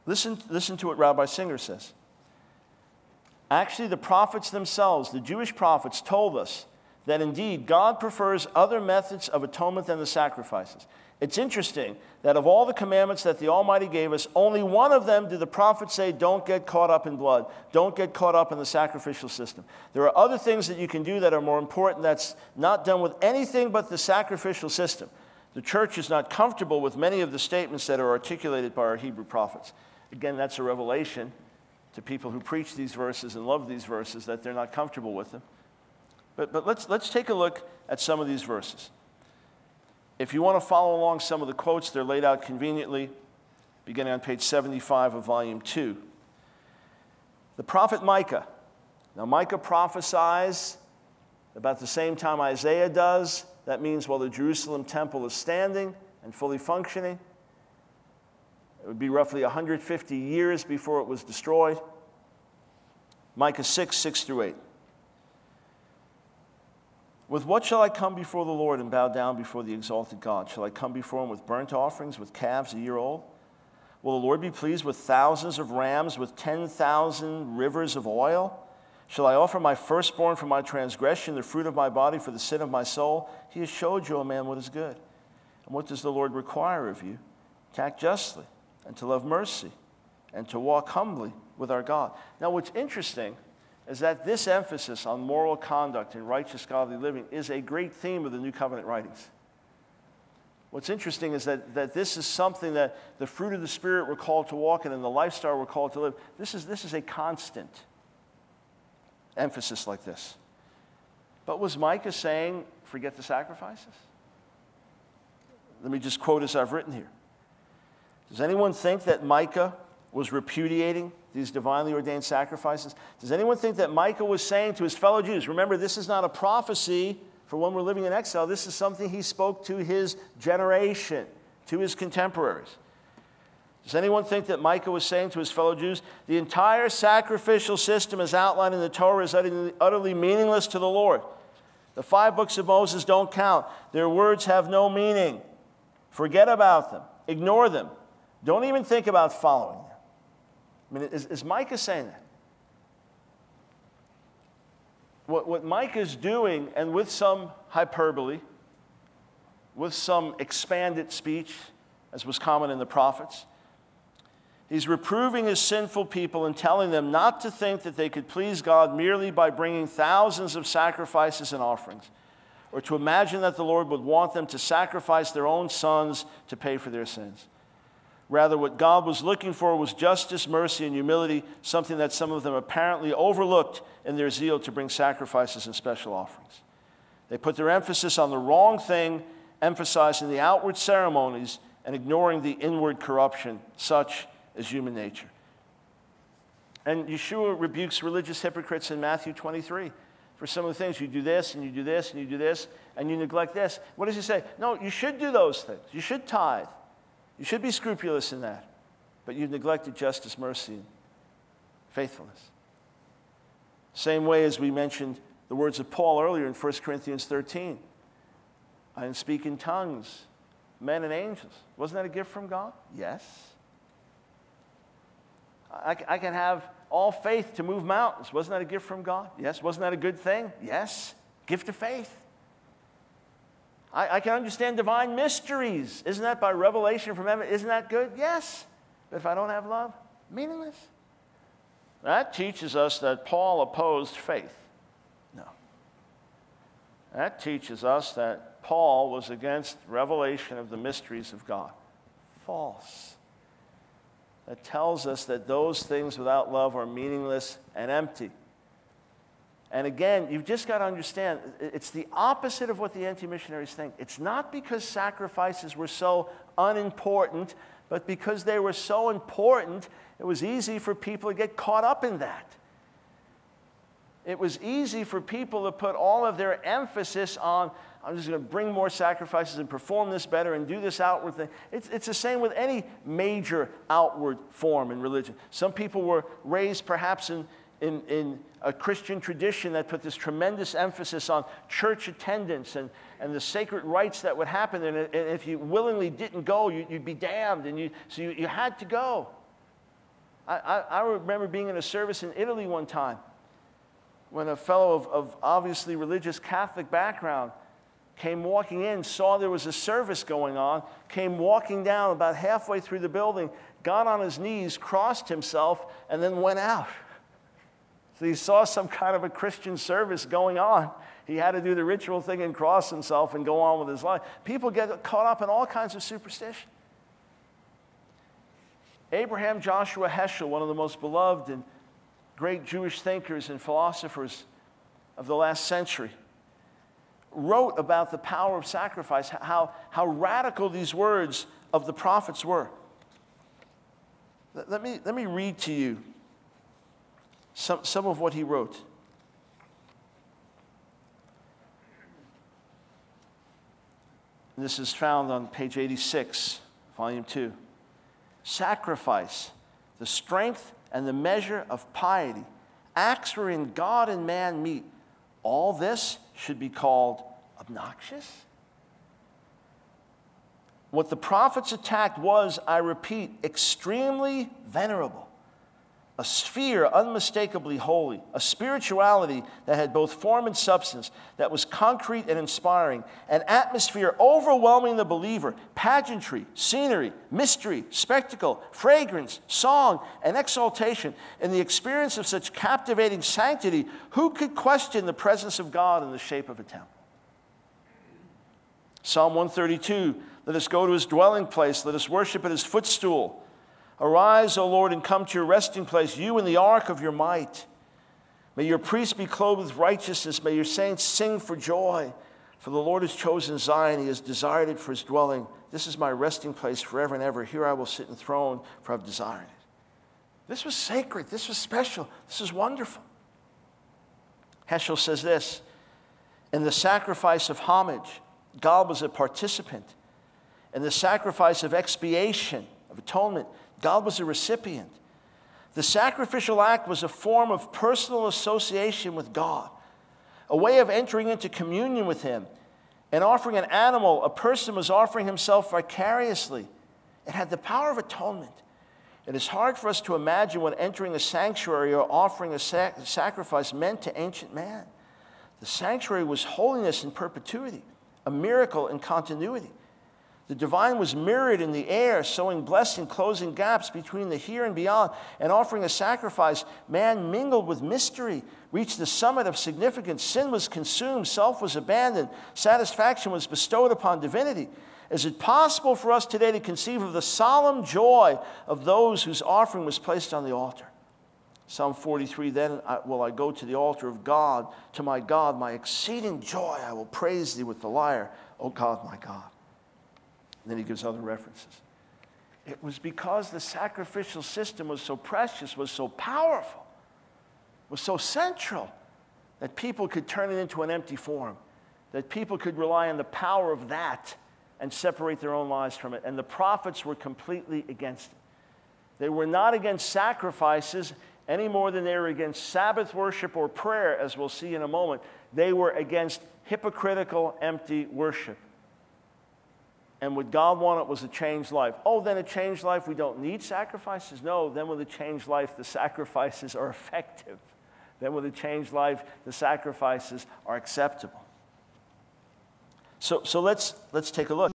Listen to what Rabbi Singer says. Actually, the prophets themselves, the Jewish prophets, told us that indeed God prefers other methods of atonement than the sacrifices. It's interesting that of all the commandments that the Almighty gave us, only one of them did the prophets say, don't get caught up in blood. Don't get caught up in the sacrificial system. There are other things that you can do that are more important that's not done with anything but the sacrificial system. The church is not comfortable with many of the statements that are articulated by our Hebrew prophets. Again, that's a revelation to people who preach these verses and love these verses, that they're not comfortable with them. But let's take a look at some of these verses. If you want to follow along some of the quotes, they're laid out conveniently, beginning on page 75 of volume 2. The prophet Micah. Now, Micah prophesies about the same time Isaiah does. That means while the Jerusalem temple is standing and fully functioning. It would be roughly 150 years before it was destroyed. Micah 6, 6 through 8. With what shall I come before the Lord and bow down before the exalted God? Shall I come before him with burnt offerings, with calves a year old? Will the Lord be pleased with thousands of rams, with 10,000 rivers of oil? Shall I offer my firstborn for my transgression, the fruit of my body for the sin of my soul? He has showed you, O man, what is good. And what does the Lord require of you? To act justly, and to love mercy, and to walk humbly with our God. Now, what's interesting is that this emphasis on moral conduct and righteous, godly living is a great theme of the New Covenant writings. What's interesting is that this is something that the fruit of the Spirit we're called to walk in and the lifestyle we're called to live. This is a constant emphasis like this. But was Micah saying, forget the sacrifices? Let me just quote as I've written here. Does anyone think that Micah was repudiating these divinely ordained sacrifices? Does anyone think that Micah was saying to his fellow Jews, remember, this is not a prophecy for when we're living in exile. This is something he spoke to his generation, to his contemporaries. Does anyone think that Micah was saying to his fellow Jews, the entire sacrificial system as outlined in the Torah is utterly meaningless to the Lord? The 5 books of Moses don't count. Their words have no meaning. Forget about them. Ignore them. Don't even think about following them. I mean, is Micah saying that? What Micah's doing, and with some hyperbole, with some expanded speech, as was common in the prophets, he's reproving his sinful people and telling them not to think that they could please God merely by bringing thousands of sacrifices and offerings, or to imagine that the Lord would want them to sacrifice their own sons to pay for their sins. Rather, what God was looking for was justice, mercy, and humility, something that some of them apparently overlooked in their zeal to bring sacrifices and special offerings. They put their emphasis on the wrong thing, emphasizing the outward ceremonies and ignoring the inward corruption, such as human nature. And Yeshua rebukes religious hypocrites in Matthew 23 for some of the things. You do this, and you do this, and you do this, and you neglect this. What does he say? No, you should do those things. You should tithe. You should be scrupulous in that, but you've neglected justice, mercy, and faithfulness. Same way as we mentioned the words of Paul earlier in 1 Corinthians 13. I can speak in tongues, men and angels. Wasn't that a gift from God? Yes. I can have all faith to move mountains. Wasn't that a gift from God? Yes. Wasn't that a good thing? Yes. Gift of faith. I can understand divine mysteries. Isn't that by revelation from heaven? Isn't that good? Yes. But if I don't have love, meaningless. That teaches us that Paul opposed faith. No. That teaches us that Paul was against revelation of the mysteries of God. False. That tells us that those things without love are meaningless and empty. And again, you've just got to understand, it's the opposite of what the anti-missionaries think. It's not because sacrifices were so unimportant, but because they were so important, it was easy for people to get caught up in that. It was easy for people to put all of their emphasis on, I'm just going to bring more sacrifices and perform this better and do this outward thing. It's the same with any major outward form in religion. Some people were raised perhaps in in a Christian tradition that put this tremendous emphasis on church attendance and the sacred rites that would happen. And if you willingly didn't go, you'd be damned. And so you had to go. I remember being in a service in Italy one time when a fellow of obviously religious Catholic background came walking in, saw there was a service going on, came walking down about halfway through the building, got on his knees, crossed himself, and then went out. So he saw some kind of a Christian service going on. He had to do the ritual thing and cross himself and go on with his life. People get caught up in all kinds of superstition. Abraham Joshua Heschel, one of the most beloved and great Jewish thinkers and philosophers of the last century, wrote about the power of sacrifice, how radical these words of the prophets were. Let me read to you some of what he wrote. This is found on page 86, volume 2. Sacrifice, the strength and the measure of piety, acts wherein God and man meet. All this should be called obnoxious? What the prophets attacked was, I repeat, extremely venerable. A sphere unmistakably holy, a spirituality that had both form and substance, that was concrete and inspiring, an atmosphere overwhelming the believer, pageantry, scenery, mystery, spectacle, fragrance, song, and exaltation. In the experience of such captivating sanctity, who could question the presence of God in the shape of a temple? Psalm 132, let us go to his dwelling place, let us worship at his footstool. Arise, O Lord, and come to your resting place, you in the ark of your might. May your priests be clothed with righteousness. May your saints sing for joy. For the Lord has chosen Zion. He has desired it for his dwelling. This is my resting place forever and ever. Here I will sit enthroned, for I have desired it. This was sacred. This was special. This is wonderful. Heschel says this, in the sacrifice of homage, God was a participant. In the sacrifice of expiation, of atonement, God was a recipient. The sacrificial act was a form of personal association with God, a way of entering into communion with him. In offering an animal, a person was offering himself vicariously. It had the power of atonement. It is hard for us to imagine what entering a sanctuary or offering a sacrifice meant to ancient man. The sanctuary was holiness in perpetuity, a miracle in continuity. The divine was mirrored in the air, sowing blessing, closing gaps between the here and beyond. And offering a sacrifice, man mingled with mystery, reached the summit of significance. Sin was consumed, self was abandoned, satisfaction was bestowed upon divinity. Is it possible for us today to conceive of the solemn joy of those whose offering was placed on the altar? Psalm 43, then will I go to the altar of God, to my God, my exceeding joy. I will praise thee with the lyre, O God, my God. And then he gives other references. It was because the sacrificial system was so precious, was so powerful, was so central, that people could turn it into an empty form, that people could rely on the power of that and separate their own lives from it. And the prophets were completely against it. They were not against sacrifices any more than they were against Sabbath worship or prayer, as we'll see in a moment. They were against hypocritical, empty worship. And what God wanted was a changed life. Oh, then a changed life, we don't need sacrifices? No, then with a changed life, the sacrifices are effective. Then with a changed life, the sacrifices are acceptable. So let's take a look.